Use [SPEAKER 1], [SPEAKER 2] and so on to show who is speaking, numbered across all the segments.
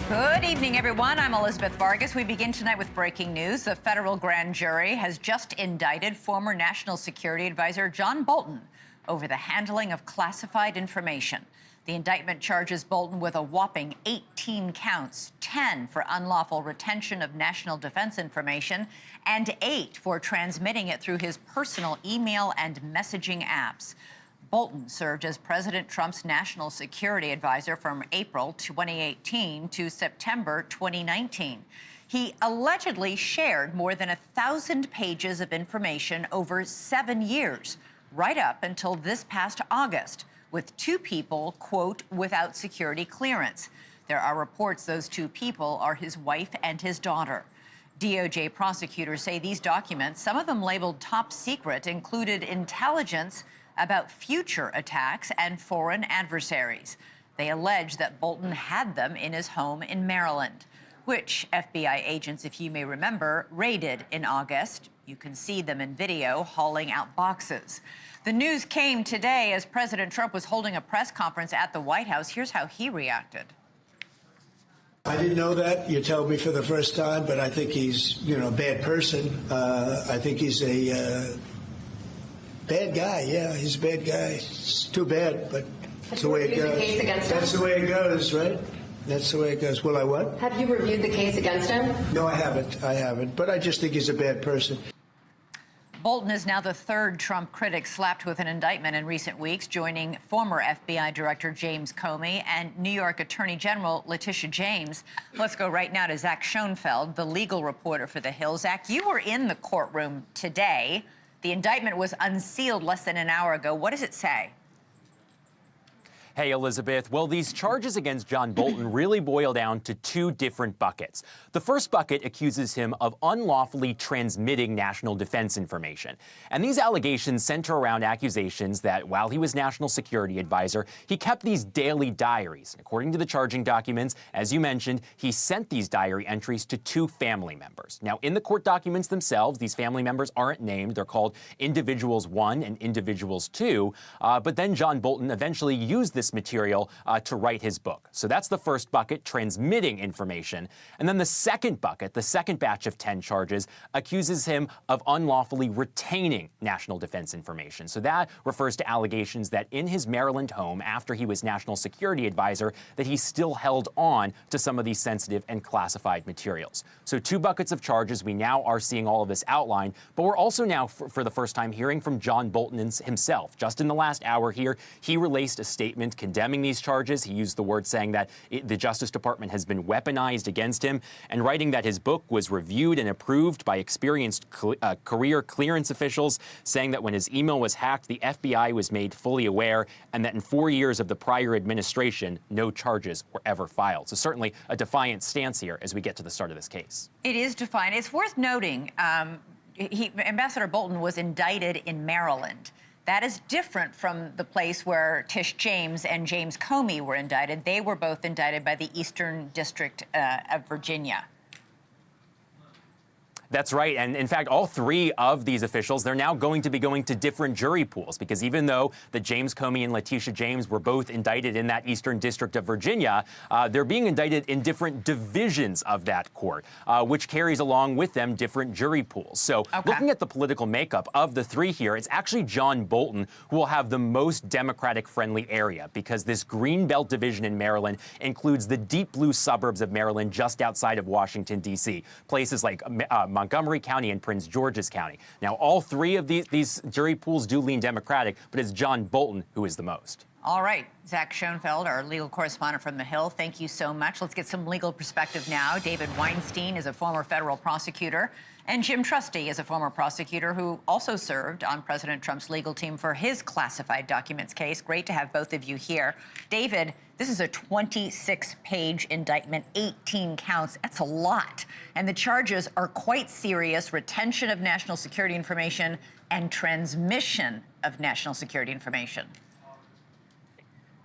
[SPEAKER 1] Good evening, everyone. I'm Elizabeth Vargas. We begin tonight with breaking news. The federal grand jury has just indicted former National Security Advisor John Bolton over the handling of classified information. The indictment charges Bolton with a whopping 18 counts, 10 for unlawful retention of national defense information, and 8 for transmitting it through his personal email and messaging apps. Bolton served as President Trump's national security advisor from April 2018 to September 2019. He allegedly shared more than 1,000 pages of information over 7 years, right up until this past August, with 2 people, quote, without security clearance. There are reports those 2 people are his wife and his daughter. DOJ prosecutors say these documents, some of them labeled top secret, included intelligence about future attacks and foreign adversaries. They allege that Bolton had them in his home in Maryland, which FBI agents, if you may remember, raided in August. You can see them in video hauling out boxes. The news came today as President Trump was holding a press conference at the White House. Here's how he reacted.
[SPEAKER 2] I didn't know that. You told me for the first time, but I think he's, a bad person. I think he's a bad guy. Yeah, he's a bad guy. It's too bad, but that's the way it goes. That's the way it goes, right? That's the way it goes. Will I what?
[SPEAKER 3] Have you reviewed the case against him?
[SPEAKER 2] No, I haven't. But I just think he's a bad person.
[SPEAKER 1] Bolton is now the 3rd Trump critic slapped with an indictment in recent weeks, joining former FBI Director James Comey and New York Attorney General Letitia James. Let's go right now to Zach Schoenfeld, the legal reporter for The Hill. Zach, you were in the courtroom today. The indictment was unsealed less than an hour ago. What does it say?
[SPEAKER 4] Hey, Elizabeth. Well, these charges against John Bolton really boil down to 2 different buckets. The first bucket accuses him of unlawfully transmitting national defense information. And these allegations center around accusations that while he was national security advisor, he kept these daily diaries. According to the charging documents, as you mentioned, he sent these diary entries to 2 family members. Now, in the court documents themselves, these family members aren't named. They're called Individuals 1 and Individuals 2. But then John Bolton eventually used this material to write his book. So that's the first bucket, transmitting information. And then the second bucket, the second batch of 10 charges, accuses him of unlawfully retaining national defense information. So that refers to allegations that in his Maryland home, after he was national security advisor, that he still held on to some of these sensitive and classified materials. So 2 buckets of charges. We now are seeing all of this outlined, but we're also now, for the first time, hearing from John Bolton himself. Just in the last hour here, he released a statement condemning these charges. He used the word saying that the Justice Department has been weaponized against him, and writing that his book was reviewed and approved by experienced career clearance officials, saying that when his email was hacked, the FBI was made fully aware, and that in 4 years of the prior administration, no charges were ever filed. So certainly a defiant stance here as we get to the start of this case.
[SPEAKER 1] It is defiant. It's worth noting, Ambassador Bolton was indicted in Maryland. That is different from the place where Tish James and James Comey were indicted. They were both indicted by the Eastern District of Virginia.
[SPEAKER 4] That's right. And in fact, all 3 of these officials, they're now going to be going to different jury pools, because even though the James Comey and Letitia James were both indicted in that Eastern District of Virginia, they're being indicted in different divisions of that court, which carries along with them different jury pools. So looking at the political makeup of the 3 here, it's actually John Bolton who will have the most Democratic-friendly area, because this Greenbelt division in Maryland includes the deep blue suburbs of Maryland just outside of Washington, D.C., places like Montgomery County and Prince George's County. Now, all 3 of these jury pools do lean Democratic, but it's John Bolton who is the most.
[SPEAKER 1] All right. Zach Schoenfeld, our legal correspondent from The Hill, thank you so much. Let's get some legal perspective now. David Weinstein is a former federal prosecutor, and Jim Trusty is a former prosecutor who also served on President Trump's legal team for his classified documents case. Great to have both of you here. David, this is a 26-page indictment, 18 counts. That's a lot. And the charges are quite serious: retention of national security information and transmission of national security information.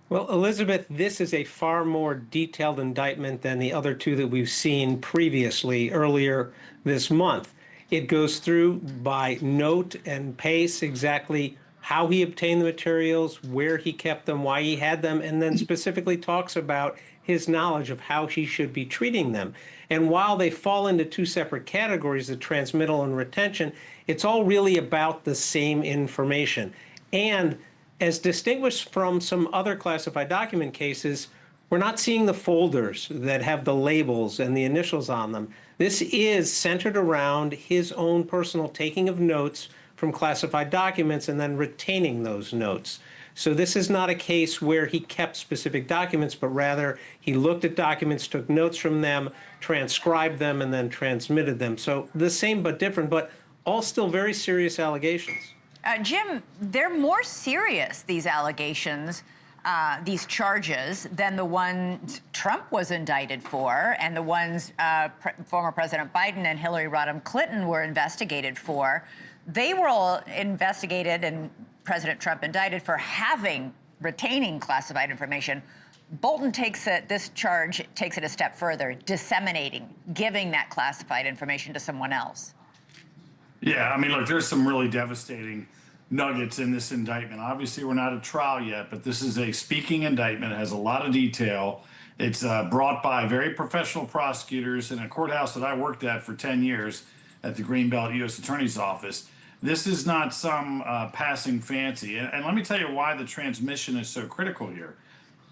[SPEAKER 5] Well, Elizabeth, this is a far more detailed indictment than the other 2 that we've seen previously earlier this month. It goes through by note and pace exactly how he obtained the materials, where he kept them, why he had them, and then specifically talks about his knowledge of how he should be treating them. And while they fall into two separate categories, the transmittal and retention, it's all really about the same information. And as distinguished from some other classified document cases, we're not seeing the folders that have the labels and the initials on them. This is centered around his own personal taking of notes from classified documents and then retaining those notes. So this is not a case where he kept specific documents, but rather he looked at documents, took notes from them, transcribed them, and then transmitted them. So the same but different, but all still very serious allegations.
[SPEAKER 1] Jim, they're more serious, these allegations, these charges, than the ones Trump was indicted for and the ones former President Biden and Hillary Rodham Clinton were investigated for. They were all investigated and President Trump indicted for retaining classified information. Bolton this charge takes it a step further, disseminating, giving that classified information to someone else.
[SPEAKER 6] Yeah, I mean, look, there's some really devastating nuggets in this indictment. Obviously, we're not at trial yet, but this is a speaking indictment. It has a lot of detail. It's brought by very professional prosecutors in a courthouse that I worked at for 10 years at the Greenbelt U.S. Attorney's Office. This is not some passing fancy. And let me tell you why the transmission is so critical here.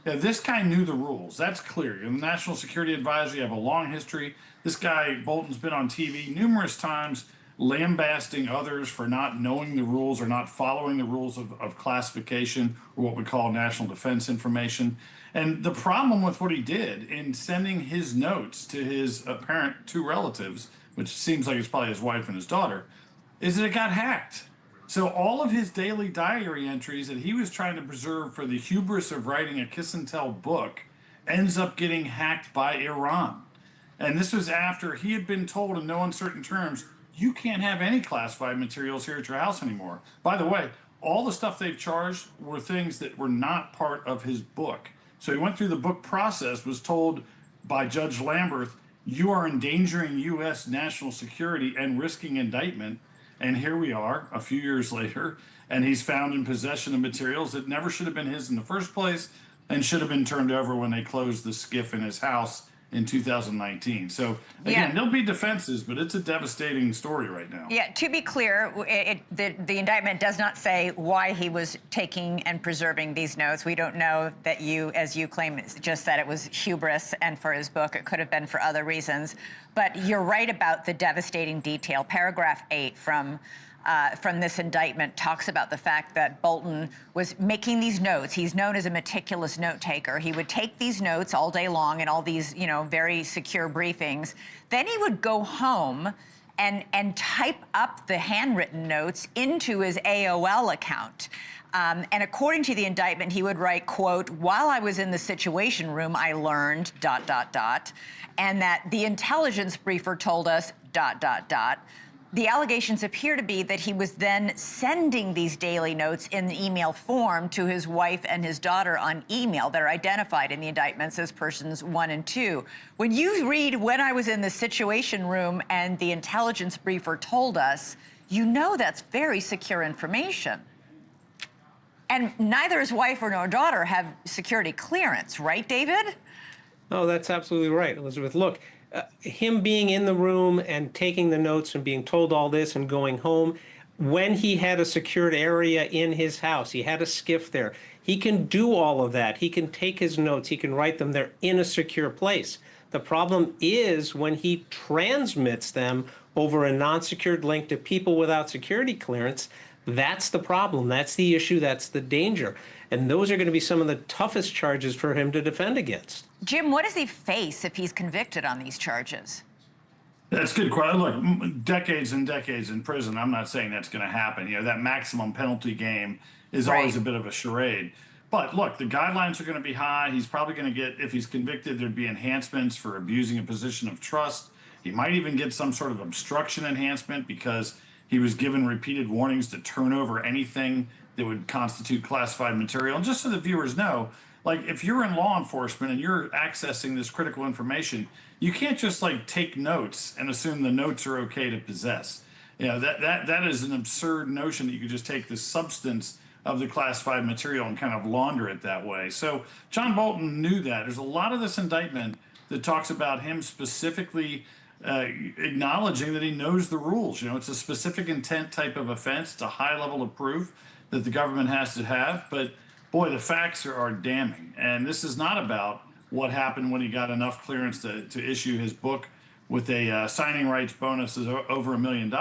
[SPEAKER 6] This guy knew the rules. That's clear. In the National Security Advisor, you have a long history. This guy, Bolton's been on TV numerous times lambasting others for not knowing the rules or not following the rules of classification, or what we call national defense information. And the problem with what he did in sending his notes to his apparent two relatives, which seems like it's probably his wife and his daughter, is that it got hacked. So all of his daily diary entries that he was trying to preserve for the hubris of writing a kiss and tell book ends up getting hacked by Iran. And this was after he had been told in no uncertain terms, you can't have any classified materials here at your house anymore. By the way, all the stuff they've charged were things that were not part of his book. So he went through the book process, was told by Judge Lamberth, you are endangering U.S. national security and risking indictment. And here we are a few years later, and he's found in possession of materials that never should have been his in the first place and should have been turned over when they closed the SCIF in his house in 2019. So again, there'll be defenses, but it's a devastating story right now.
[SPEAKER 1] Yeah, to be clear, the indictment does not say why he was taking and preserving these notes. We don't know that as you claim, just that it was hubris and for his book. It could have been for other reasons. But you're right about the devastating detail. Paragraph 8 from this indictment talks about the fact that Bolton was making these notes. He's known as a meticulous note taker. He would take these notes all day long in all these, very secure briefings. Then he would go home and type up the handwritten notes into his AOL account. And according to the indictment, he would write, quote, while I was in the Situation Room, I learned, ... and that the intelligence briefer told us, ... The allegations appear to be that he was then sending these daily notes in the email form to his wife and his daughter on email that are identified in the indictments as persons 1 and 2. When you read, when I was in the Situation Room and the intelligence briefer told us, that's very secure information. And neither his wife nor daughter have security clearance, right, David?
[SPEAKER 5] No, that's absolutely right, Elizabeth. Look, him being in the room and taking the notes and being told all this and going home, when he had a secured area in his house, he had a SCIF there, he can do all of that. He can take his notes, he can write them, they're in a secure place. The problem is when he transmits them over a non-secured link to people without security clearance. That's the problem. That's the issue. That's the danger. And those are going to be some of the toughest charges for him to defend against.
[SPEAKER 1] Jim, what does he face if he's convicted on these charges?
[SPEAKER 6] That's a good question. Look, decades and decades in prison. I'm not saying that's going to happen. That maximum penalty game is always a bit of a charade. But look, the guidelines are going to be high. He's probably going to get, if he's convicted, there'd be enhancements for abusing a position of trust. He might even get some sort of obstruction enhancement because he was given repeated warnings to turn over anything that would constitute classified material. And just so the viewers know, like if you're in law enforcement and you're accessing this critical information, you can't just take notes and assume the notes are okay to possess. That is an absurd notion that you could just take the substance of the classified material and kind of launder it that way. So John Bolton knew that. There's a lot of this indictment that talks about him specifically acknowledging that he knows the rules. You know, it's a specific intent type of offense. It's a high level of proof that the government has to have. But boy, the facts are damning. And this is not about what happened when he got enough clearance to issue his book with a signing rights bonus of over $1 million.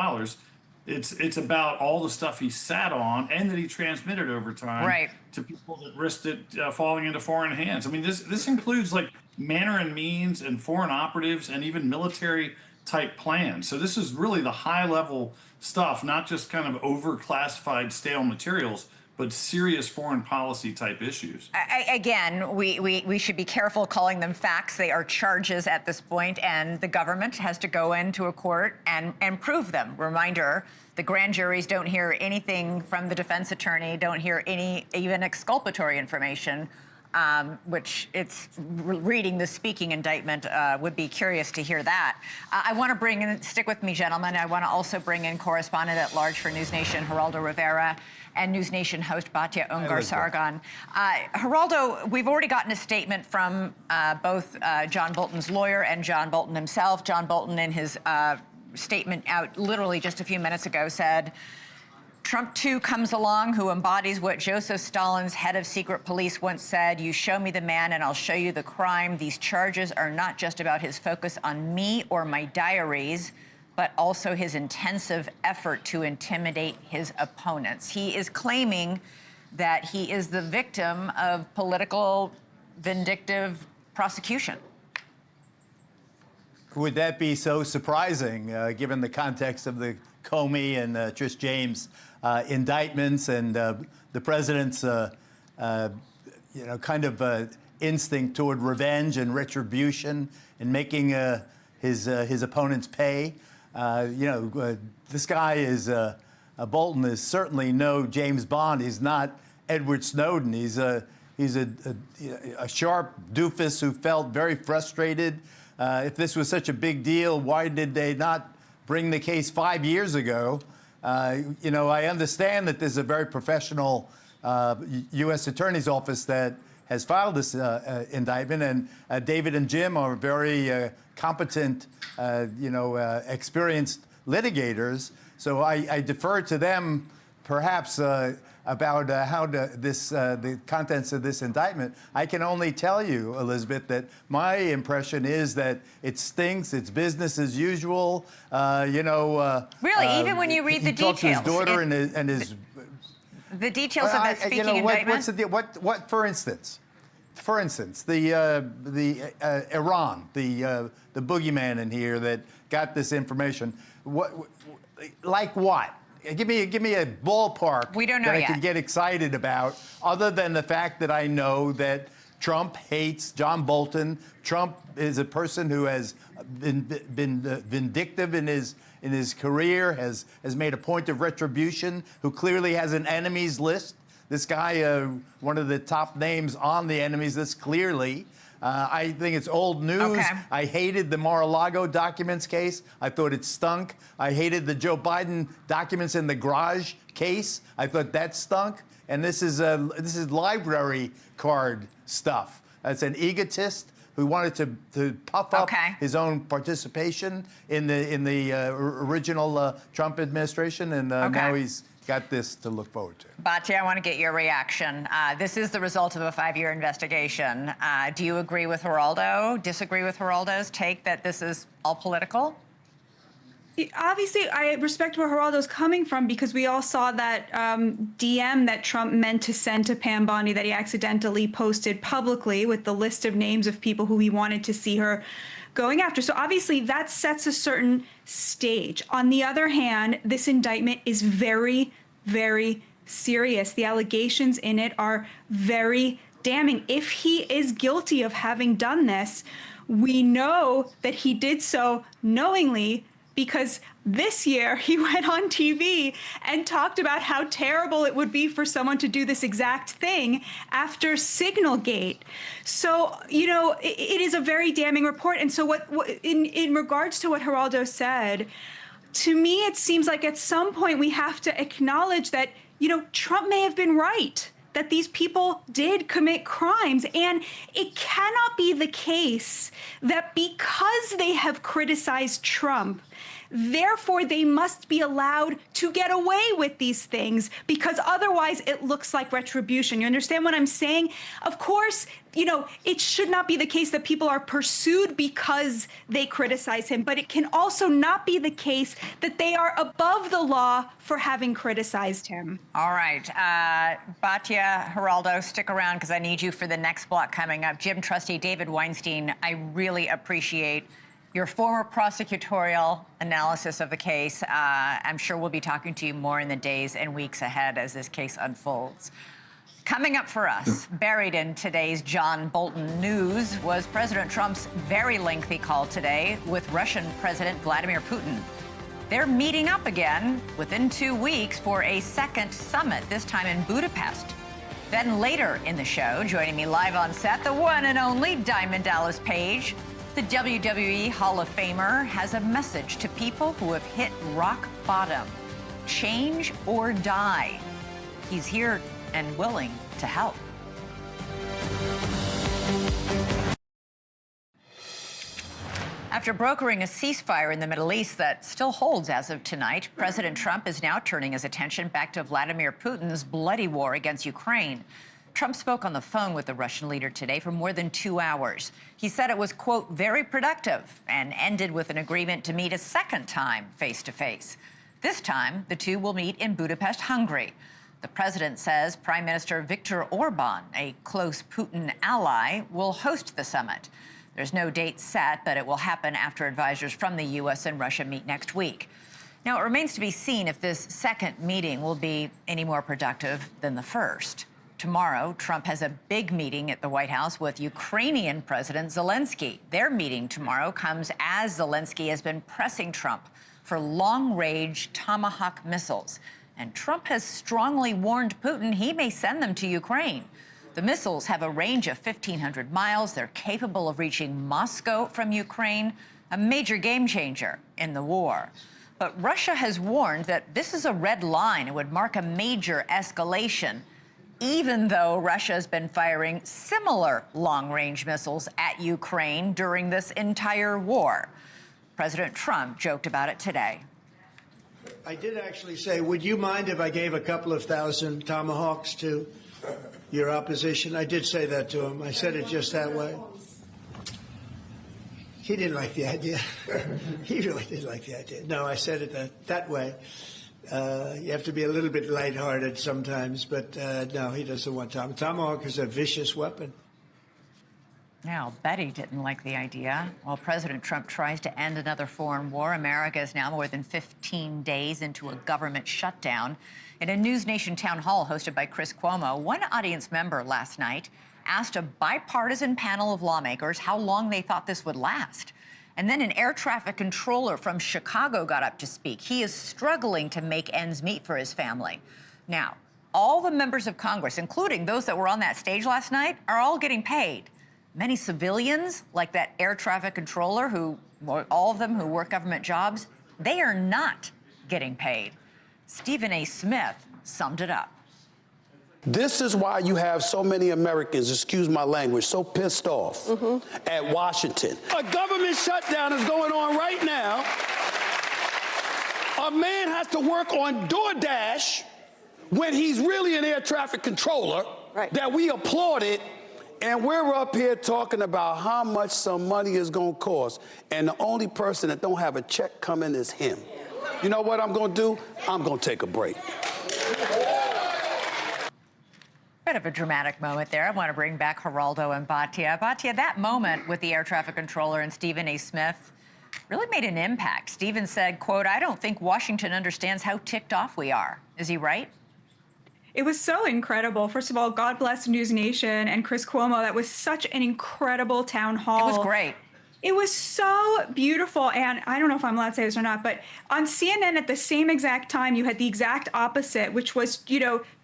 [SPEAKER 6] It's about all the stuff he sat on and that he transmitted over time to people that risked it falling into foreign hands. I mean, this includes like manner and means and foreign operatives and even military type plans. So this is really the high level stuff, not just kind of over-classified stale materials, but serious foreign policy type issues.
[SPEAKER 1] Again, we should be careful calling them facts. They are charges at this point, and the government has to go into a court and prove them. Reminder, the grand juries don't hear anything from the defense attorney, don't hear any even exculpatory information, which it's reading the speaking indictment would be curious to hear that. I want to bring in, stick with me, gentlemen. I want to also bring in correspondent at large for NewsNation, Geraldo Rivera, and NewsNation host Batya Ungar-Sargon. Geraldo, we've already gotten a statement from both John Bolton's lawyer and John Bolton himself. John Bolton, in his statement out literally just a few minutes ago, said, Trump, too, comes along who embodies what Joseph Stalin's head of secret police once said, you show me the man and I'll show you the crime. These charges are not just about his focus on me or my diaries, but also his intensive effort to intimidate his opponents. He is claiming that he is the victim of political vindictive prosecution.
[SPEAKER 7] Would that be so surprising, given the context of the Comey and Trish James indictments and the president's, kind of instinct toward revenge and retribution and making his opponents pay? This guy is Bolton is certainly no James Bond. He's not Edward Snowden. He's a sharp doofus who felt very frustrated. If this was such a big deal, why did they not bring the case 5 years ago? I understand that there's a very professional U.S. Attorney's Office that has filed this indictment, and David and Jim are very competent, experienced litigators. So I defer to them, perhaps, about the contents of this indictment. I can only tell you, Elizabeth, that my impression is that it stinks. It's business as usual.
[SPEAKER 1] Really, even when you read the details.
[SPEAKER 7] He talked to his daughter and his.
[SPEAKER 1] The details of that speaking indictment.
[SPEAKER 7] What's the deal? What? For instance, the Iran, the boogeyman in here that got this information. Like what? Give me a ballpark
[SPEAKER 1] we don't know
[SPEAKER 7] that
[SPEAKER 1] yet.
[SPEAKER 7] I can get excited about, other than the fact that I know that Trump hates John Bolton. Trump is a person who has been vindictive in his career, has made a point of retribution, who clearly has an enemies list. This guy, one of the top names on the enemies list, clearly. I think it's old news.
[SPEAKER 1] Okay.
[SPEAKER 7] I hated the Mar-a-Lago documents case. I thought it stunk. I hated the Joe Biden documents in the garage case. I thought that stunk. And this is library card stuff. It's an egotist who wanted to puff up his own participation in the original Trump administration, and now he's got this to look forward to.
[SPEAKER 1] Batya, I want to get your reaction. This is the result of a 5-year investigation. Do you agree with Geraldo, disagree with Geraldo's take that this is all political?
[SPEAKER 8] Obviously, I respect where Geraldo's coming from, because we all saw that DM that Trump meant to send to Pam Bondi that he accidentally posted publicly with the list of names of people who he wanted to see her going after. So obviously that sets a certain stage. On the other hand, this indictment is very, very serious. The allegations in it are very damning. If he is guilty of having done this, we know that he did so knowingly, because this year he went on TV and talked about how terrible it would be for someone to do this exact thing after Signalgate. So, it is a very damning report. And so in regards to what Geraldo said, to me, it seems like at some point we have to acknowledge that, Trump may have been right, that these people did commit crimes. And it cannot be the case that because they have criticized Trump, therefore they must be allowed to get away with these things, because otherwise it looks like retribution. You understand what I'm saying? Of course, it should not be the case that people are pursued because they criticize him, but it can also not be the case that they are above the law for having criticized him.
[SPEAKER 1] All right. Batya, Geraldo, stick around because I need you for the next block coming up. Jim Trustee, David Weinstein, I really appreciate your former prosecutorial analysis of the case. I'm sure we'll be talking to you more in the days and weeks ahead as this case unfolds. Coming up for us, buried in today's John Bolton news, was President Trump's very lengthy call today with Russian President Vladimir Putin. They're meeting up again within 2 weeks for a second summit, this time in Budapest. Then later in the show, joining me live on set, the one and only Diamond Dallas Page. The WWE Hall of Famer has a message to people who have hit rock bottom. Change or die. He's here and willing to help. After brokering a ceasefire in the Middle East that still holds as of tonight, President Trump is now turning his attention back to Vladimir Putin's bloody war against Ukraine. Trump spoke on the phone with the Russian leader today for more than 2 hours. He said it was, quote, very productive, and ended with an agreement to meet a second time face-to-face. This time, the two will meet in Budapest, Hungary. The president says Prime Minister Viktor Orban, a close Putin ally, will host the summit. There's no date set, but it will happen after advisors from the U.S. and Russia meet next week. Now, it remains to be seen if this second meeting will be any more productive than the first. Tomorrow, Trump has a big meeting at the White House with Ukrainian President Zelensky. Their meeting tomorrow comes as Zelensky has been pressing Trump for long-range Tomahawk missiles. And Trump has strongly warned Putin he may send them to Ukraine. The missiles have a range of 1,500 miles. They're capable of reaching Moscow from Ukraine, a major game changer in the war. But Russia has warned that this is a red line. It would mark a major escalation, even though Russia has been firing similar long-range missiles at Ukraine during this entire war. President Trump joked about it today.
[SPEAKER 2] I did actually say, would you mind if I gave a couple of thousand Tomahawks to your opposition? I did say that to him. I said it just that way. He didn't like the idea. He really didn't like the idea. No, I said it that way. You have to be a little bit lighthearted sometimes, but no, he doesn't want Tomahawk is a vicious weapon.
[SPEAKER 1] Now, Betty didn't like the idea. While President Trump tries to end another foreign war, America is now more than 15 days into a government shutdown. In a NewsNation town hall hosted by Chris Cuomo, one audience member last night asked a bipartisan panel of lawmakers how long they thought this would last. And then an air traffic controller from Chicago got up to speak. He is struggling to make ends meet for his family. Now, all the members of Congress, including those that were on that stage last night, are all getting paid. Many civilians, like that air traffic controller, all of them who work government jobs, they are not getting paid. Stephen A. Smith summed it up.
[SPEAKER 9] This is why you have so many Americans, excuse my language, so pissed off at Washington. A government shutdown is going on right now. A man has to work on DoorDash when he's really an air traffic controller that we applauded, and we're up here talking about how much some money is going to cost, and the only person that don't have a check coming is him. You know what I'm going to do? I'm going to take a break.
[SPEAKER 1] Bit of a dramatic moment there. I want to bring back Geraldo and Batya. Batya, that moment with the air traffic controller and Stephen A. Smith really made an impact. Stephen said, quote, "I don't think Washington understands how ticked off we are." Is he right?
[SPEAKER 8] It was so incredible. First of all, God bless NewsNation and Chris Cuomo. That was such an incredible town hall.
[SPEAKER 1] It was great.
[SPEAKER 8] It was so beautiful. And I don't know if I'm allowed to say this or not, but on CNN at the same exact time, you had the exact opposite, which was,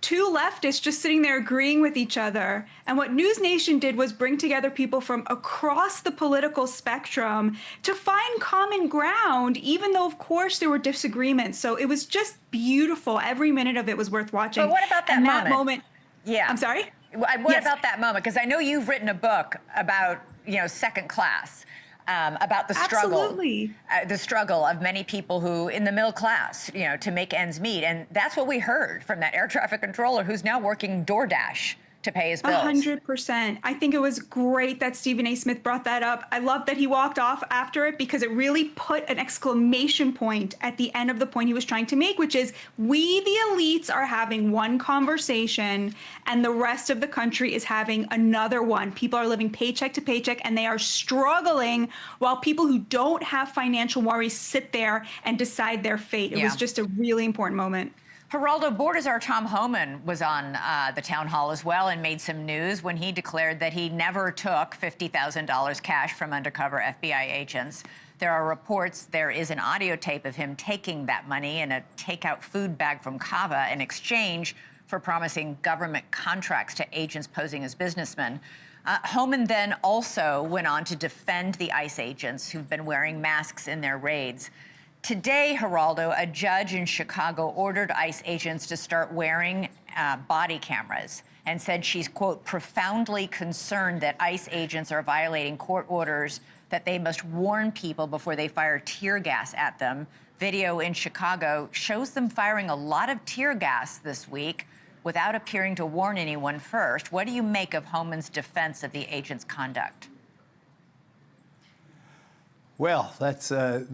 [SPEAKER 8] two leftists just sitting there agreeing with each other. And what NewsNation did was bring together people from across the political spectrum to find common ground, even though, of course, there were disagreements. So it was just beautiful. Every minute of it was worth watching.
[SPEAKER 1] But what about that
[SPEAKER 8] and
[SPEAKER 1] moment?
[SPEAKER 8] That moment?
[SPEAKER 1] Yeah.
[SPEAKER 8] I'm sorry?
[SPEAKER 1] What
[SPEAKER 8] Yes.
[SPEAKER 1] about that moment? Because I know you've written a book about, second class. About the struggle,
[SPEAKER 8] Absolutely.
[SPEAKER 1] The struggle of many people who in the middle class, to make ends meet. And that's what we heard from that air traffic controller who's now working DoorDash to pay his bills.
[SPEAKER 8] 100%. I think it was great that Stephen A. Smith brought that up. I love that he walked off after it because it really put an exclamation point at the end of the point he was trying to make, which is we, the elites, are having one conversation and the rest of the country is having another one. People are living paycheck to paycheck and they are struggling while people who don't have financial worries sit there and decide their fate. It was just a really important moment.
[SPEAKER 1] Geraldo, Board czar Tom Homan was on the town hall as well and made some news when he declared that he never took $50,000 cash from undercover FBI agents. There are reports there is an audio tape of him taking that money in a takeout food bag from Cava in exchange for promising government contracts to agents posing as businessmen. Homan then also went on to defend the ICE agents who've been wearing masks in their raids. Today, Geraldo, a judge in Chicago ordered ICE agents to start wearing body cameras and said she's, quote, profoundly concerned that ICE agents are violating court orders, that they must warn people before they fire tear gas at them. Video in Chicago shows them firing a lot of tear gas this week without appearing to warn anyone first. What do you make of Homan's defense of the agents' conduct?
[SPEAKER 7] Well, that's a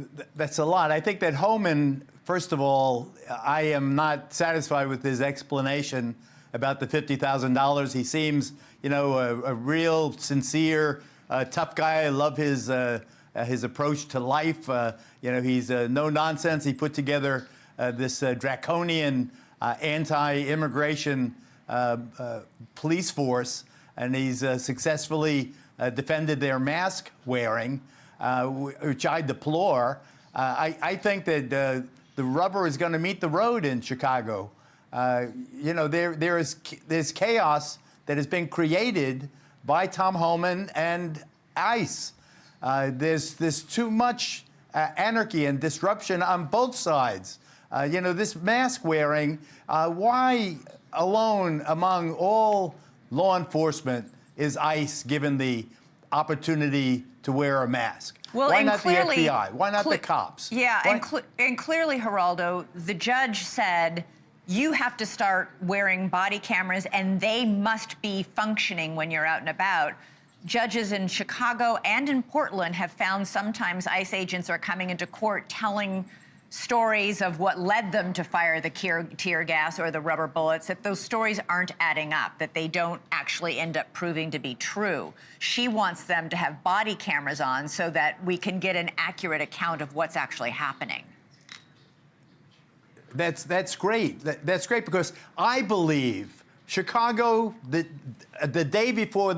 [SPEAKER 7] lot. I think that Homan, first of all, I am not satisfied with his explanation about the $50,000. He seems, a real sincere, tough guy. I love his approach to life. He's no nonsense. He put together this draconian anti-immigration police force, and he's successfully defended their mask wearing. Which I deplore. I think that the rubber is going to meet the road in Chicago. There's chaos that has been created by Tom Homan and ICE. There's too much anarchy and disruption on both sides. This mask wearing, why alone among all law enforcement is ICE given the opportunity to wear a mask?
[SPEAKER 1] Well,
[SPEAKER 7] why not
[SPEAKER 1] clearly,
[SPEAKER 7] the FBI? Why not the cops?
[SPEAKER 1] Yeah, and clearly, Geraldo, the judge said you have to start wearing body cameras and they must be functioning when you're out and about. Judges in Chicago and in Portland have found sometimes ICE agents are coming into court telling stories of what led them to fire the tear gas or the rubber bullets, that those stories aren't adding up, that they don't actually end up proving to be true. She wants them to have body cameras on so that we can get an accurate account of what's actually happening.
[SPEAKER 7] That's great. That's great because I believe Chicago, the day before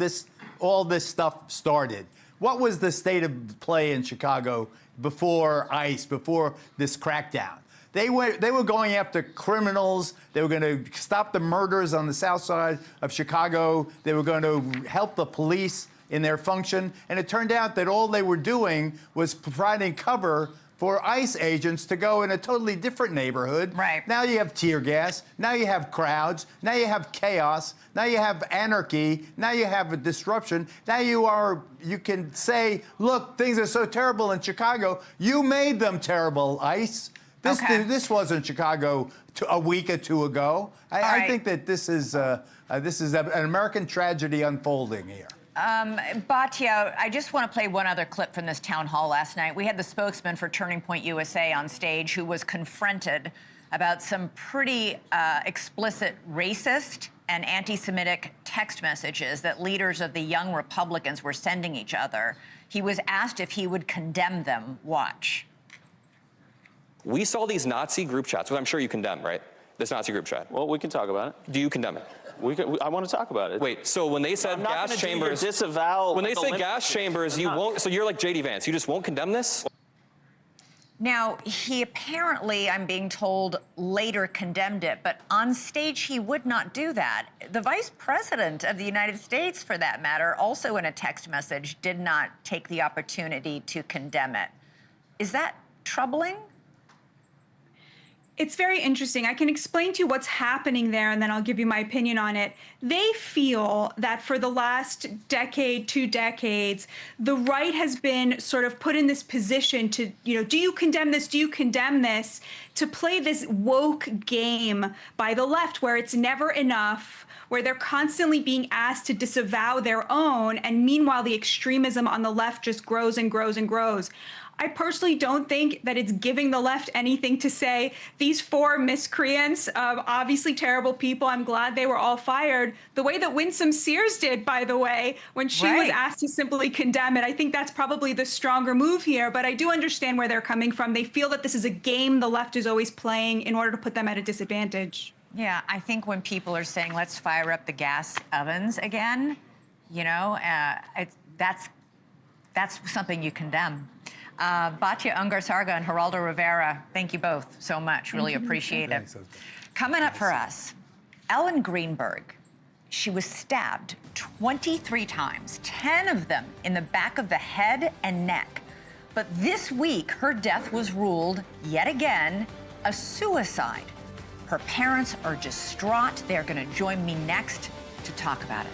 [SPEAKER 7] all this stuff started, what was the state of play in Chicago before ICE, before this crackdown? They were going after criminals. They were going to stop the murders on the south side of Chicago. They were going to help the police in their function. And it turned out that all they were doing was providing cover for ICE agents to go in a totally different neighborhood.
[SPEAKER 1] Right.
[SPEAKER 7] Now you have tear gas. Now you have crowds. Now you have chaos. Now you have anarchy. Now you have a disruption. Now you can say, look, things are so terrible in Chicago. You made them terrible, ICE. This wasn't Chicago a week or two ago. I think that this is an American tragedy unfolding here.
[SPEAKER 1] Batya, I just want to play one other clip from this town hall last night. We had the spokesman for Turning Point USA on stage who was confronted about some pretty explicit racist and anti-Semitic text messages that leaders of the Young Republicans were sending each other. He was asked if he would condemn them. Watch.
[SPEAKER 10] We saw these Nazi group chats, which I'm sure you condemn, right? This Nazi group chat.
[SPEAKER 11] Well, we can talk about it.
[SPEAKER 10] Do you condemn it? I want to talk about it.
[SPEAKER 11] Wait, so when they said
[SPEAKER 10] I'm not
[SPEAKER 11] gas
[SPEAKER 10] gonna do your
[SPEAKER 11] chambers,
[SPEAKER 10] disavow.
[SPEAKER 11] when they
[SPEAKER 10] the
[SPEAKER 11] say
[SPEAKER 10] limit
[SPEAKER 11] gas
[SPEAKER 10] thing.
[SPEAKER 11] chambers, you won't. So you're like JD Vance. You just won't condemn this.
[SPEAKER 1] Now, he apparently, I'm being told, later condemned it, but on stage he would not do that. The Vice President of the United States, for that matter, also in a text message, did not take the opportunity to condemn it. Is that troubling?
[SPEAKER 8] It's very interesting. I can explain to you what's happening there, and then I'll give you my opinion on it. They feel that for the last decade, 2 decades, the right has been sort of put in this position to, do you condemn this? Do you condemn this? To play this woke game by the left where it's never enough, where they're constantly being asked to disavow their own, and meanwhile the extremism on the left just grows and grows and grows. I personally don't think that it's giving the left anything to say these 4 miscreants, obviously terrible people. I'm glad they were all fired. The way that Winsome Sears did, by the way, when she was asked to simply condemn it, I think that's probably the stronger move here. But I do understand where they're coming from. They feel that this is a game the left is always playing in order to put them at a disadvantage.
[SPEAKER 1] Yeah, I think when people are saying, let's fire up the gas ovens again, that's something you condemn. Batya Ungar-Sarga and Geraldo Rivera, thank you both so much. Really appreciate it. Coming up for us, Ellen Greenberg. She was stabbed 23 times, 10 of them in the back of the head and neck. But this week, her death was ruled, yet again, a suicide. Her parents are distraught. They're going to join me next to talk about it.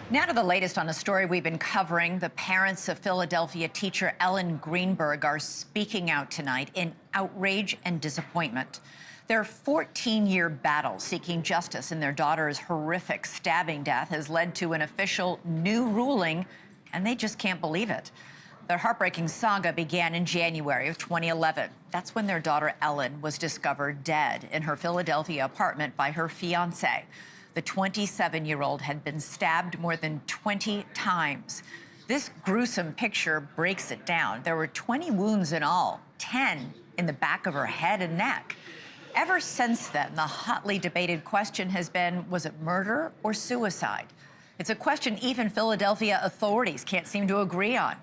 [SPEAKER 1] Now to the latest on a story we've been covering. The parents of Philadelphia teacher Ellen Greenberg are speaking out tonight in outrage and disappointment. Their 14-year battle seeking justice in their daughter's horrific stabbing death has led to an official new ruling, and they just can't believe it. Their heartbreaking saga began in January of 2011. That's when their daughter Ellen was discovered dead in her Philadelphia apartment by her fiancé. The 27-year-old had been stabbed more than 20 times. This gruesome picture breaks it down. There were 20 wounds in all, 10 in the back of her head and neck. Ever since then, the hotly debated question has been, was it murder or suicide? It's a question even Philadelphia authorities can't seem to agree on.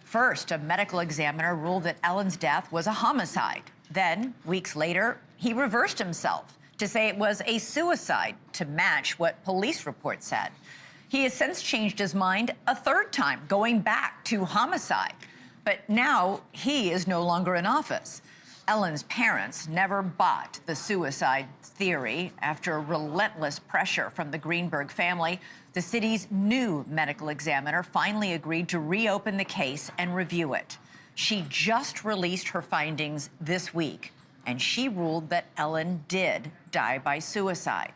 [SPEAKER 1] First, a medical examiner ruled that Ellen's death was a homicide. Then, weeks later, he reversed himself to say it was a suicide to match what police reports said. He has since changed his mind a 3rd time, going back to homicide. But now he is no longer in office. Ellen's parents never bought the suicide theory. After relentless pressure from the Greenberg family, the city's new medical examiner finally agreed to reopen the case and review it. She just released her findings this week, and she ruled that Ellen did die by suicide.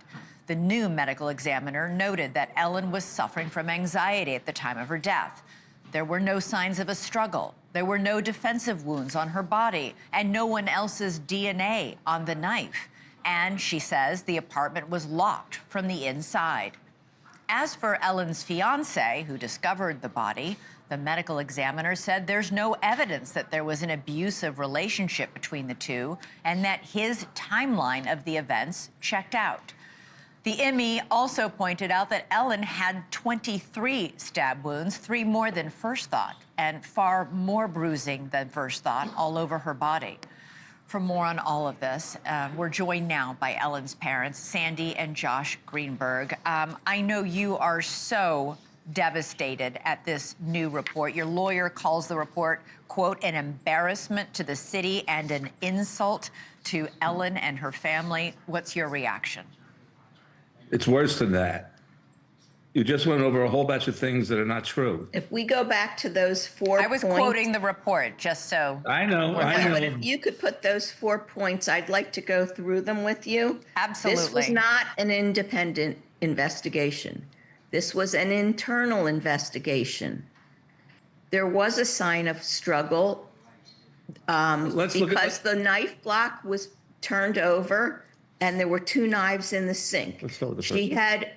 [SPEAKER 1] The new medical examiner noted that Ellen was suffering from anxiety at the time of her death. There were no signs of a struggle. There were no defensive wounds on her body and no one else's DNA on the knife. And she says the apartment was locked from the inside. As for Ellen's fiancé, who discovered the body, the medical examiner said there's no evidence that there was an abusive relationship between the two and that his timeline of the events checked out. The ME also pointed out that Ellen had 23 stab wounds, 3 more than first thought, and far more bruising than first thought all over her body. For more on all of this, we're joined now by Ellen's parents, Sandy and Josh Greenberg. I know you are so devastated at this new report. Your lawyer calls the report, quote, an embarrassment to the city and an insult to Ellen and her family. What's your reaction?
[SPEAKER 12] It's worse than that. You just went over a whole bunch of things that are not true.
[SPEAKER 13] If we go back to those 4 points.
[SPEAKER 1] I was quoting the report, just so.
[SPEAKER 12] I know.
[SPEAKER 13] But if you could put those 4 points, I'd like to go through them with you.
[SPEAKER 1] Absolutely.
[SPEAKER 13] This was not an independent investigation. This was an internal investigation. There was a sign of struggle because the knife block was turned over and there were 2 knives in the sink. She had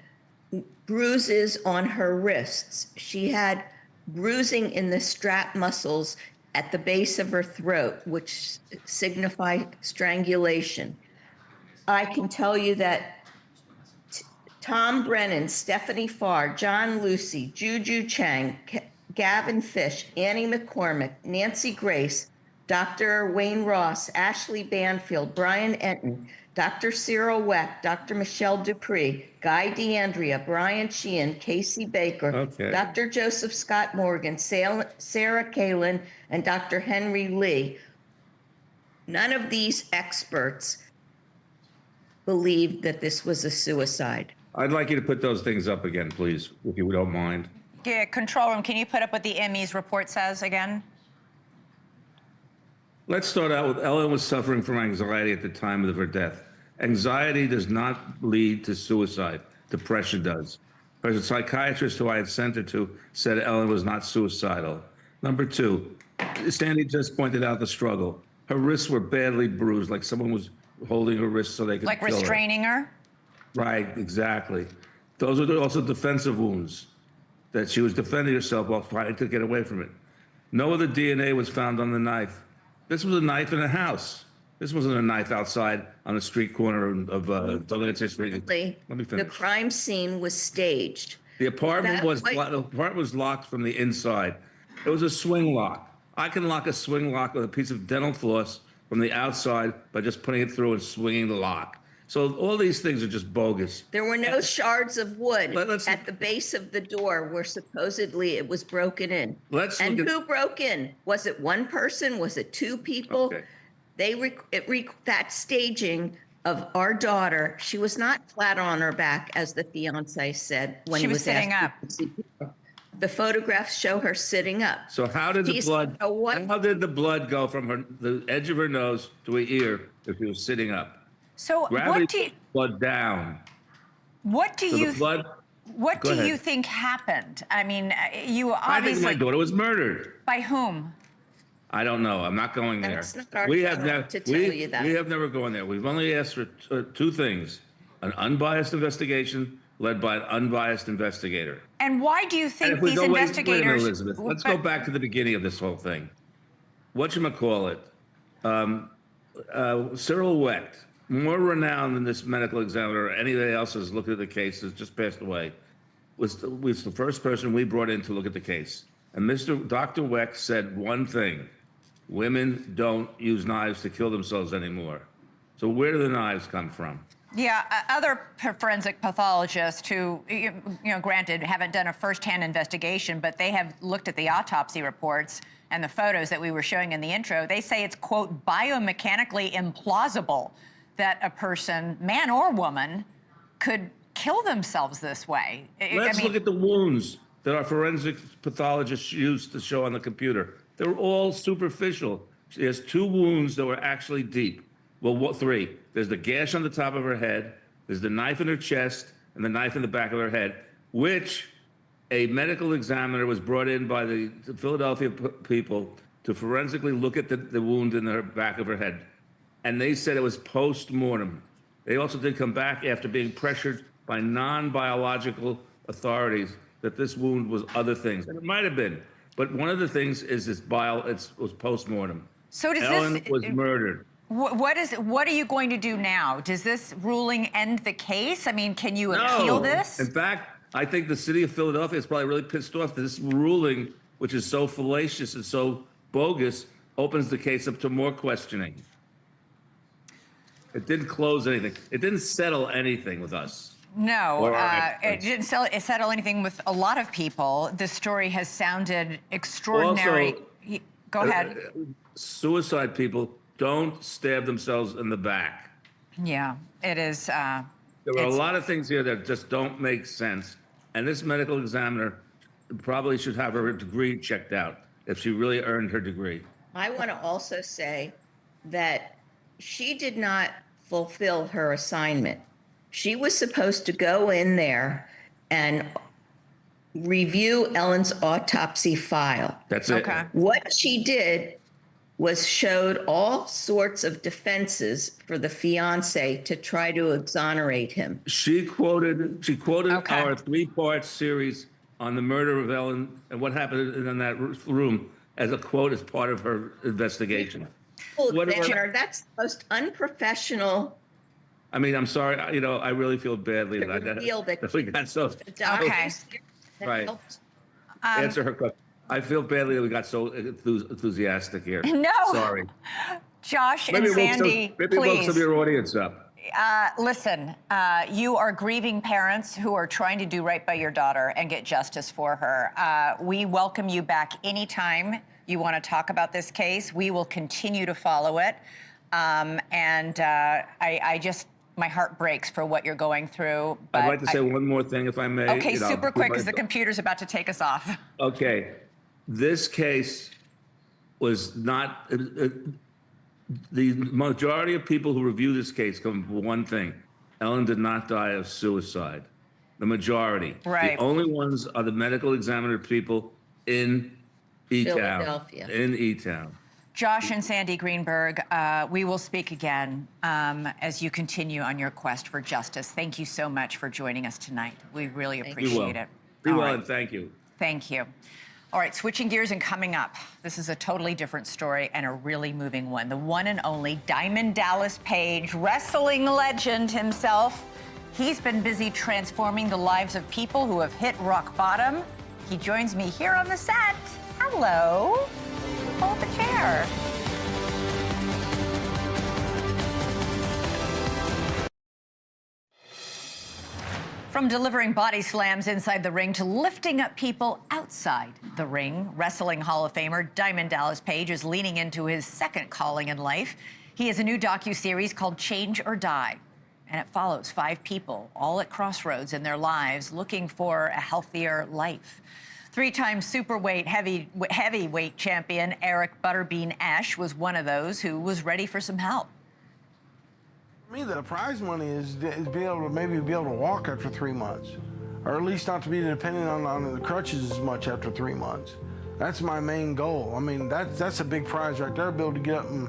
[SPEAKER 13] bruises on her wrists. She had bruising in the strap muscles at the base of her throat, which signify strangulation. I can tell you that Tom Brennan, Stephanie Farr, John Lucy, Juju Chang, Gavin Fish, Annie McCormick, Nancy Grace, Dr. Wayne Ross, Ashley Banfield, Brian Enton, Dr. Cyril Weck, Dr. Michelle Dupree, Guy DeAndrea, Brian Sheehan, Casey Baker, Dr. Joseph Scott Morgan, Sarah Kalin, and Dr. Henry Lee. None of these experts believed that this was a suicide.
[SPEAKER 12] I'd like you to put those things up again, please, if you don't mind.
[SPEAKER 1] Yeah, control room, can you put up what the ME's report says again?
[SPEAKER 12] Let's start out with Ellen was suffering from anxiety at the time of her death. Anxiety does not lead to suicide. Depression does. But a psychiatrist who I had sent her to said Ellen was not suicidal. Number two, Sandy just pointed out the struggle. Her wrists were badly bruised, like someone was holding her wrists so they could
[SPEAKER 1] Like
[SPEAKER 12] kill
[SPEAKER 1] restraining her?
[SPEAKER 12] Right, exactly. Those are also defensive wounds that she was defending herself while trying to get away from it. No other DNA was found on the knife. This was a knife in a house. This wasn't a knife outside on the street corner of Delancey Street. Let me finish.
[SPEAKER 13] The crime scene was staged.
[SPEAKER 12] The apartment was locked from the inside. It was a swing lock. I can lock a swing lock with a piece of dental floss from the outside by just putting it through and swinging the lock. So all these things are just bogus.
[SPEAKER 13] There were no shards of wood at the base of the door where supposedly it was broken in. And who broke in? Was it one person? Was it two people? That staging of our daughter, she was not flat on her back, as the fiance said when
[SPEAKER 1] she was sitting up.
[SPEAKER 13] The photographs show her sitting up.
[SPEAKER 12] So how did the blood go from the edge of her nose to her ear if she was sitting up?
[SPEAKER 1] So
[SPEAKER 12] blood down.
[SPEAKER 1] What do you think happened? I mean, you obviously.
[SPEAKER 12] I think my daughter was murdered.
[SPEAKER 1] By whom?
[SPEAKER 12] I don't know. I'm not going there.
[SPEAKER 13] That's not our job to tell you that.
[SPEAKER 12] We have never gone there. We've only asked for two things: an unbiased investigation led by an unbiased investigator.
[SPEAKER 1] And why do you think these investigators?
[SPEAKER 12] Wait a minute, Elizabeth. Let's go back to the beginning of this whole thing. Whatchamacallit? Cyril Wecht, more renowned than this medical examiner or anybody else who's looked at the case, has just passed away, was the first person we brought in to look at the case. And Dr. Wecht said one thing: women don't use knives to kill themselves anymore. So where do the knives come from?
[SPEAKER 1] Yeah, other forensic pathologists who, granted, haven't done a first-hand investigation, but they have looked at the autopsy reports and the photos that we were showing in the intro. They say it's, quote, biomechanically implausible that a person, man or woman, could kill themselves this way.
[SPEAKER 12] Let's look at the wounds that our forensic pathologists used to show on the computer. They're all superficial. She has two wounds that were actually deep. Well, three. There's the gash on the top of her head, there's the knife in her chest, and the knife in the back of her head, which a medical examiner was brought in by the Philadelphia people to forensically look at the wound in the back of her head. And they said it was post-mortem. They also did come back after being pressured by non-biological authorities that this wound was other things. And it might have been. But one of the things is it was post-mortem.
[SPEAKER 1] So does
[SPEAKER 12] Ellen was murdered.
[SPEAKER 1] What are you going to do now? Does this ruling end the case? I mean, can you appeal this?
[SPEAKER 12] In fact, I think the city of Philadelphia is probably really pissed off that this ruling, which is so fallacious and so bogus, opens the case up to more questioning. It didn't close anything. It didn't settle anything with us.
[SPEAKER 1] No, it didn't settle anything with a lot of people. The story has sounded extraordinary.
[SPEAKER 12] Also,
[SPEAKER 1] go ahead.
[SPEAKER 12] Suicide people don't stab themselves in the back.
[SPEAKER 1] Yeah, it is.
[SPEAKER 12] There are a lot of things here that just don't make sense. And this medical examiner probably should have her degree checked out if she really earned her degree.
[SPEAKER 13] I want to also say that she did not fulfill her assignment. She was supposed to go in there and review Ellen's autopsy file.
[SPEAKER 12] That's it.
[SPEAKER 1] Okay.
[SPEAKER 13] What she did was showed all sorts of defenses for the fiance to try to exonerate him.
[SPEAKER 12] She quoted our three-part series on the murder of Ellen and what happened in that room as a quote as part of her investigation.
[SPEAKER 13] Well, that's the most unprofessional.
[SPEAKER 12] I mean, I'm sorry, I really feel badly that we got so.
[SPEAKER 1] Okay.
[SPEAKER 12] Right. Answer her question. I feel badly that we got so enthusiastic here.
[SPEAKER 1] No.
[SPEAKER 12] Sorry.
[SPEAKER 1] Josh and
[SPEAKER 12] Maybe
[SPEAKER 1] Sandy,
[SPEAKER 12] woke
[SPEAKER 1] please.
[SPEAKER 12] some of your audience up.
[SPEAKER 1] Listen, you are grieving parents who are trying to do right by your daughter and get justice for her. We welcome you back anytime you want to talk about this case. We will continue to follow it. My heart breaks for what you're going through.
[SPEAKER 12] I'd like to say one more thing, if I may.
[SPEAKER 1] Okay, super quick, because the computer's about to take us off.
[SPEAKER 12] Okay. This case was not... the majority of people who review this case come from one thing. Ellen did not die of suicide. The majority.
[SPEAKER 1] Right.
[SPEAKER 12] The only ones are the medical examiner people in E-Town.
[SPEAKER 13] Philadelphia.
[SPEAKER 12] In E-Town.
[SPEAKER 1] Josh and Sandy Greenberg, we will speak again as you continue on your quest for justice. Thank you so much for joining us tonight. We really appreciate it.
[SPEAKER 12] Be
[SPEAKER 1] All
[SPEAKER 12] well,
[SPEAKER 1] right.
[SPEAKER 12] and thank you.
[SPEAKER 1] Thank you. All right, switching gears and coming up, this is a totally different story and a really moving one. The one and only Diamond Dallas Page, wrestling legend himself. He's been busy transforming the lives of people who have hit rock bottom. He joins me here on the set. Hello. Pull up a chair. From delivering body slams inside the ring to lifting up people outside the ring, Wrestling Hall of Famer Diamond Dallas Page is leaning into his second calling in life. He has a new docuseries called Change or Die, and it follows 5 people, all at crossroads in their lives, looking for a healthier life. 3-time superweight heavyweight champion Eric Butterbean Ash was one of those who was ready for some help.
[SPEAKER 14] For me, the prize money is being able to maybe be able to walk after 3 months, or at least not to be dependent on the crutches as much after 3 months. That's my main goal. I mean, that's a big prize right there, be able to get up and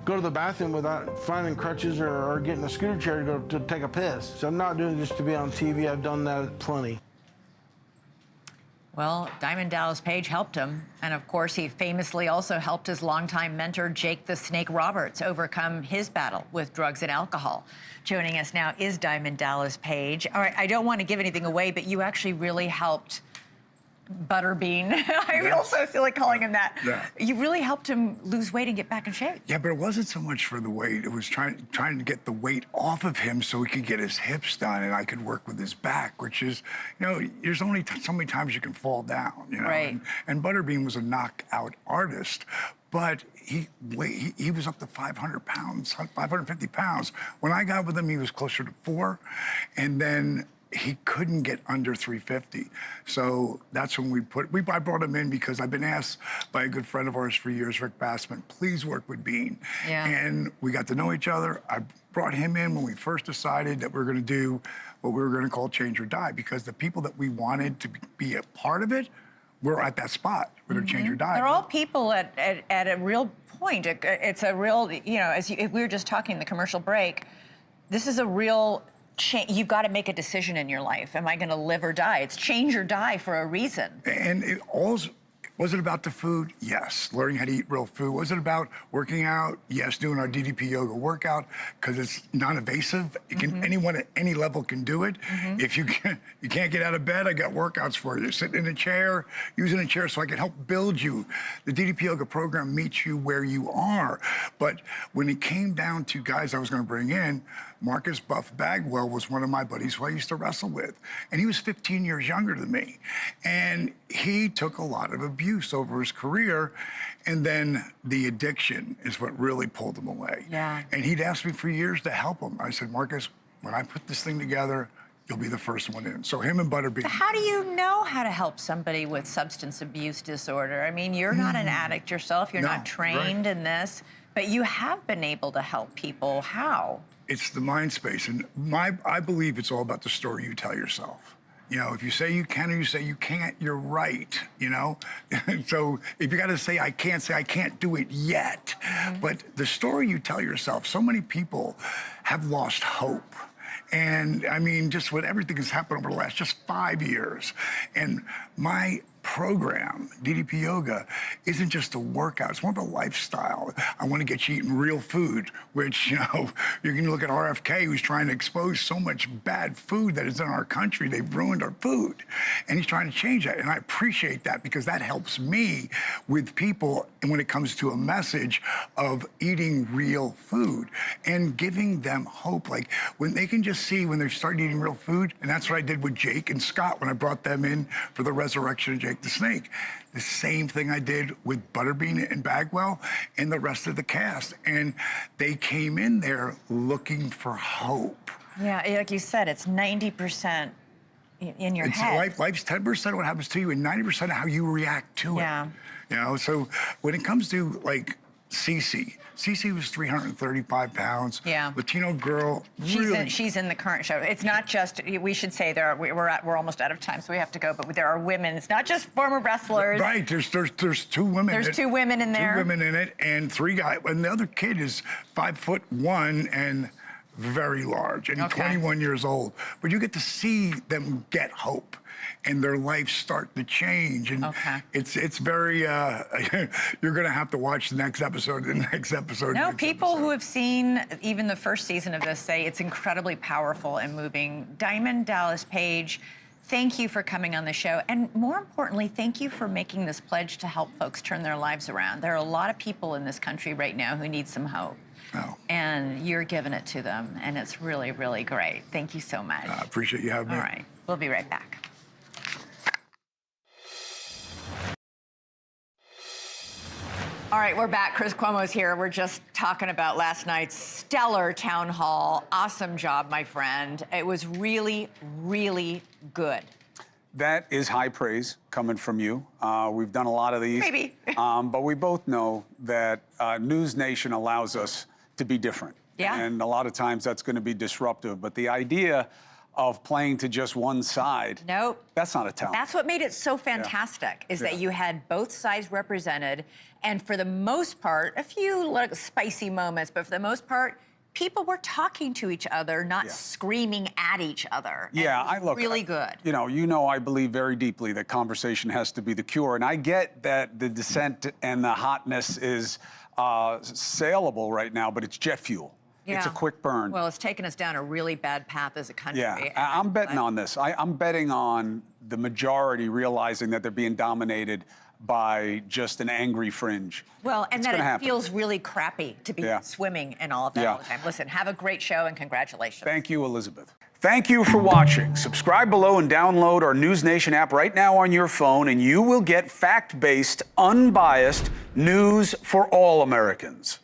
[SPEAKER 14] go to the bathroom without finding crutches or getting a scooter chair to go to take a piss. So I'm not doing it just to be on TV. I've done that plenty.
[SPEAKER 1] Well, Diamond Dallas Page helped him. And of course, he famously also helped his longtime mentor, Jake the Snake Roberts, overcome his battle with drugs and alcohol. Joining us now is Diamond Dallas Page. All right, I don't want to give anything away, but you actually really helped Butterbean. I also feel like calling him that.
[SPEAKER 15] Yeah.
[SPEAKER 1] You really helped him lose weight and get back in shape.
[SPEAKER 15] Yeah, but it wasn't so much for the weight. It was trying to get the weight off of him so he could get his hips done and I could work with his back, which is, there's only so many times you can fall down,
[SPEAKER 1] Right.
[SPEAKER 15] And Butterbean was a knockout artist, but he was up to 500 pounds, 550 pounds. When I got with him, he was closer to 4, and then he couldn't get under 350. So that's when I brought him in because I've been asked by a good friend of ours for years, Rick Bassman, please work with Bean.
[SPEAKER 1] Yeah.
[SPEAKER 15] And we got to know each other. I brought him in when we first decided that we were going to do what we were going to call Change or Die, because the people that we wanted to be a part of it were at that spot where they're Change or Die.
[SPEAKER 1] They're all people at a real point. It's a real, as we were just talking in the commercial break, this is a real you've got to make a decision in your life. Am I going to live or die? It's change or die for a reason.
[SPEAKER 15] And was it about the food? Yes. Learning how to eat real food. Was it about working out? Yes. Doing our DDP yoga workout because it's non-invasive. It can anyone at any level can do it. If you can't get out of bed, I got workouts for you. Sitting in a chair, using a chair so I can help build you. The DDP yoga program meets you where you are. But when it came down to guys I was going to bring in, Marcus Buff Bagwell was one of my buddies who I used to wrestle with. And he was 15 years younger than me. And he took a lot of abuse over his career. And then the addiction is what really pulled him away.
[SPEAKER 1] Yeah.
[SPEAKER 15] And he'd asked me for years to help him. I said, Marcus, when I put this thing together, you'll be the first one in. So him and Butterbean.
[SPEAKER 1] So how do you know how to help somebody with substance abuse disorder? I mean, you're not an addict yourself. You're not trained in this. But you have been able to help people. How?
[SPEAKER 15] It's the mind space. And I believe it's all about the story you tell yourself. If you say you can or you say you can't, you're right, So if you got to say I can't do it yet. But the story you tell yourself, so many people have lost hope. And I mean, just with everything that's happened over the last just 5 years. And my program, DDP Yoga, isn't just a workout. It's more of a lifestyle. I want to get you eating real food, which, you know, you can look at RFK, who's trying to expose so much bad food that is in our country. They've ruined our food. And he's trying to change that. And I appreciate that because that helps me with people when it comes to a message of eating real food and giving them hope. Like when they can just see when they start eating real food, and that's what I did with Jake and Scott when I brought them in for the resurrection of Jake the Snake. The same thing I did with Butterbean and Bagwell and the rest of the cast. And they came in there looking for hope.
[SPEAKER 1] Yeah, like you said, it's 90% in your head.
[SPEAKER 15] Life's 10% of what happens to you and 90% of how you react to it.
[SPEAKER 1] Yeah.
[SPEAKER 15] You know, so when it comes to like Cece was 335 pounds.
[SPEAKER 1] Yeah.
[SPEAKER 15] Latino girl.
[SPEAKER 1] She's in the current show. It's not just, we should say we're almost out of time, so we have to go, but there are women. It's not just former wrestlers.
[SPEAKER 15] Right, there's two women.
[SPEAKER 1] There's two women in there.
[SPEAKER 15] 2 women in it and 3 guys. And the other kid is 5'1" and very large and 21 years old. But you get to see them get hope and their lives start to change. And it's very, you're going to have to watch the next episode,
[SPEAKER 1] No, people who have seen even the first season of this say it's incredibly powerful and moving. Diamond Dallas Page, thank you for coming on the show. And more importantly, thank you for making this pledge to help folks turn their lives around. There are a lot of people in this country right now who need some hope. And you're giving it to them, and it's really, really great. Thank you so much.
[SPEAKER 15] I appreciate you having me.
[SPEAKER 1] All right, we'll be right back. All right, we're back. Chris Cuomo's here. We're just talking about last night's stellar town hall. Awesome job, my friend. It was really, really good.
[SPEAKER 16] That is high praise coming from you. We've done a lot of these.
[SPEAKER 1] Maybe.
[SPEAKER 16] But we both know that NewsNation allows us to be different.
[SPEAKER 1] Yeah.
[SPEAKER 16] And a lot of times that's going to be disruptive. But the idea of playing to just one side,
[SPEAKER 1] nope,
[SPEAKER 16] that's not a talent.
[SPEAKER 1] That's what made it so fantastic, is that you had both sides represented. And for the most part, a few like spicy moments, but for the most part, people were talking to each other, not screaming at each other.
[SPEAKER 16] Yeah,
[SPEAKER 1] I look really good.
[SPEAKER 16] You know, I believe very deeply that conversation has to be the cure. And I get that the dissent and the hotness is saleable right now, but it's jet fuel.
[SPEAKER 1] Yeah.
[SPEAKER 16] It's a quick burn.
[SPEAKER 1] Well, it's taken us down a really bad path as a country.
[SPEAKER 16] Yeah, I'm betting on this. I'm betting on the majority realizing that they're being dominated by just an angry fringe.
[SPEAKER 1] Well, and
[SPEAKER 16] it's
[SPEAKER 1] that it
[SPEAKER 16] happen.
[SPEAKER 1] Feels really crappy to be swimming and all of that all the time. Listen, have a great show and congratulations.
[SPEAKER 16] Thank you, Elizabeth. Thank you for watching. Subscribe below and download our NewsNation app right now on your phone, and you will get fact-based, unbiased news for all Americans.